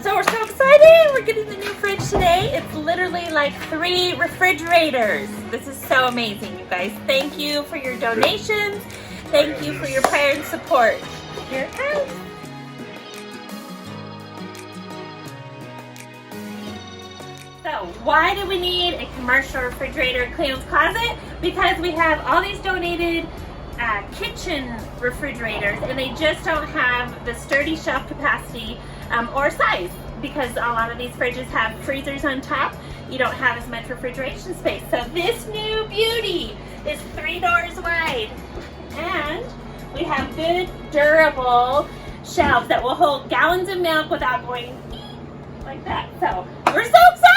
So we're so excited. We're getting the new fridge today. It's literally like 3 refrigerators. This is so amazing, you guys. Thank you for your donations. Thank you for your prayer and support. Here it comes. So why do we need a commercial refrigerator in Cleone's closet? Because we have all these donated kitchen refrigerators and they just don't have the sturdy shelf capacity or size, because a lot of these fridges have freezers on top. You don't have as much refrigeration space. So this new beauty is 3 doors wide, and we have good durable shelves that will hold gallons of milk without going like that. So we're so excited.